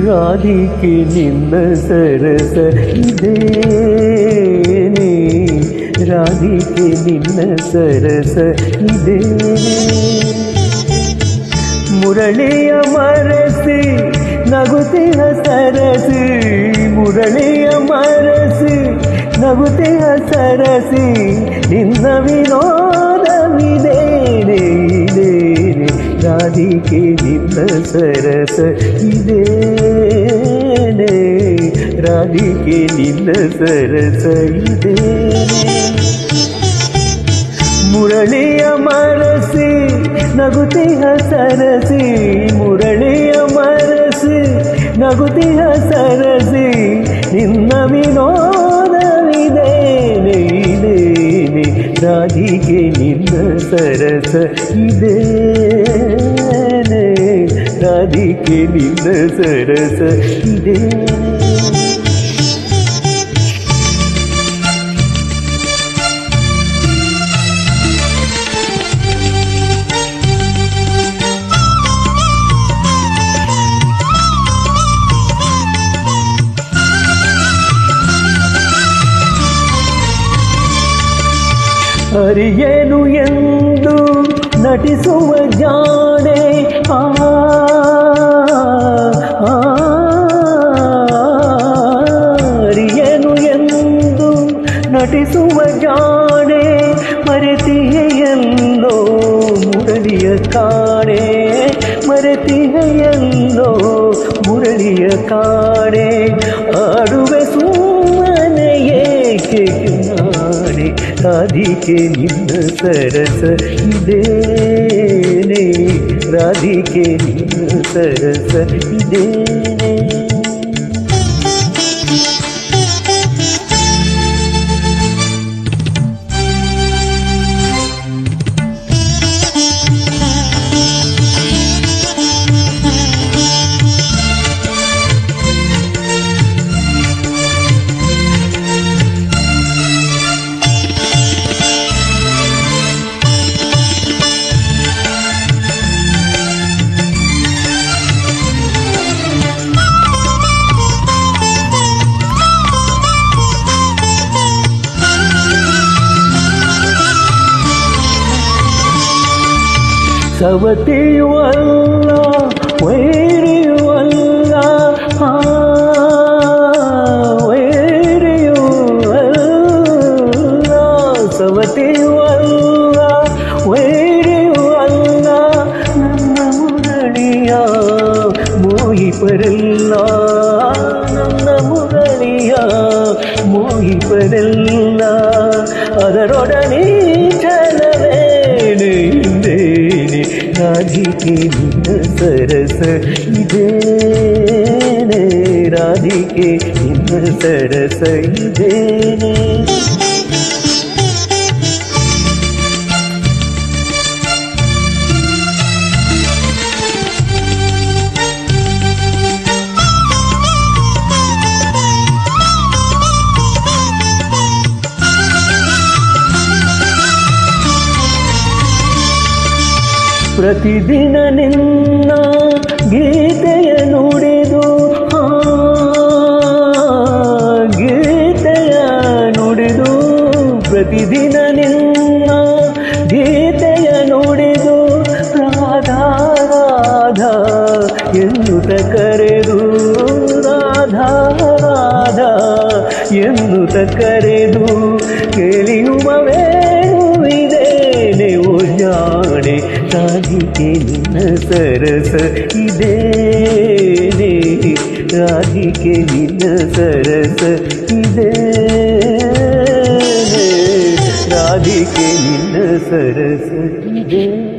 ರಾಧಿಕೆ ನಿನ್ನ ಸರಸ ಇದೇನೆ, ರಾಧಿಕೆ ನಿನ್ನ ಸರಸ ಇದೇನೆ. ಮುರಳಿಯ ಮರಸಿ ನಗುತ್ತಿಯ ಸರಸಿ, ಮುರಳಿಯ ಮರಸಿ ನಗುತ್ತಿಯ ಸರಸಿ, ನಿನ್ನ ವಿನೋದವಿದೇನೆ ಇದೇನೆ, ರಾಧಿಕೆ ನಿನ್ನ ಸರಸ ಇದೇನೆ, ರಾಧಿಕೆ ನಿನ್ನ ಸರಸ ಇದೇನೆ. ಮುರಳಿಯ ಮರಸಿ ನಗುತ್ತಿಯ ಸರಸಿ, ಮುರಳಿಯ ಮರಸಿ ನಗುತ್ತಿಯ ಸರಸಿ, ನಿನ್ನ ವಿನೋದವಿದೇನೆ ಇದೇನೆ, ರಾಧಿಕೆ ನಿನ್ನ ಸರಸ ಇದೇನೆ, ರಾಧಿಕೆ ನಿನ್ನ ಸರಸ ಇದೇನೆ. ಅರಿಯೇನು ಎಂದು ನಟಿಸುವ ಜಾಣೆ, ಅರಿಯೇನು ಎಂದು ನಟಿಸುವ ಜಾಣೆ, ಮರೆತಿಯೆಲ್ಲೋ ಮುರಳಿಯ ಕಾಣೆ, ಮರೆತಿಯೆಲ್ಲೋ ಮುರಳಿಯ ಕಾಣೆ. ಆಡುವೆ ಸುಮ್ಮನೆ ಏಕೆ ನಾಡೆ, ರಾಧಿಕೆ ನಿನ್ನ ಸರಸ ಇದೇನೆ, ರಾಧಿಕೆ ನಿನ್ನ ಸರಸ ಇದೇನೆ. ಸವತಿಯೂ ಅಲ್ಲ ವೈರಿಯೂ ಅಲ್ಲ, ವೈರಿಯೂ ಅಲ್ಲ, ಸವತಿಯೂ ಅಲ್ಲ ವೈರಿಯೂ ಅಲ್ಲ, ನನ್ನ ಮುರಳಿಯ ಮೋಹಿಪರಲ್ಲ, ನನ್ನ ಮುರಳಿಯ ಮೋಹಿಪರಲ್ಲ, ಅದರೊಡನೆ ಚಲವೇನೆ ಇಂದೇನೆ, ರಾಧಿಕೆ ನಿನ್ನ ಸರಸ ಇದೇನೆ, ರಾಧಿಕೆ ನಿನ್ನ ಸರಸ ಇದೇನೆ. ಪ್ರತಿದಿನ ನಿನ್ನ ಗೀತೆಯ ನುಡಿದು, ಗೀತೆಯ ನುಡಿದು, ಪ್ರತಿದಿನ ನಿನ್ನ ಗೀತೆಯ ನುಡಿದು, ರಾಧಾ ರಾಧಾ ಎನ್ನುತ್ತ ಕರೆದು, ರಾಧಾ ರಾಧಾ ಎನ್ನುತ್ತ ಕರೆದು, ಕೇಳಿಯುವವೇನುವಿದೇನೆ ಓ ಜಾಣೆ, ರಾಧಿಕೆ ನಿನ್ನ ಸರಸ ಇದೇನೆ, ರಾಧಿಕೆ ನಿನ್ನ ಸರಸ ಇದೇನೆ, ರಾಧಿಕೆ ನಿನ್ನ ಸರಸ ಇದೇನೆ.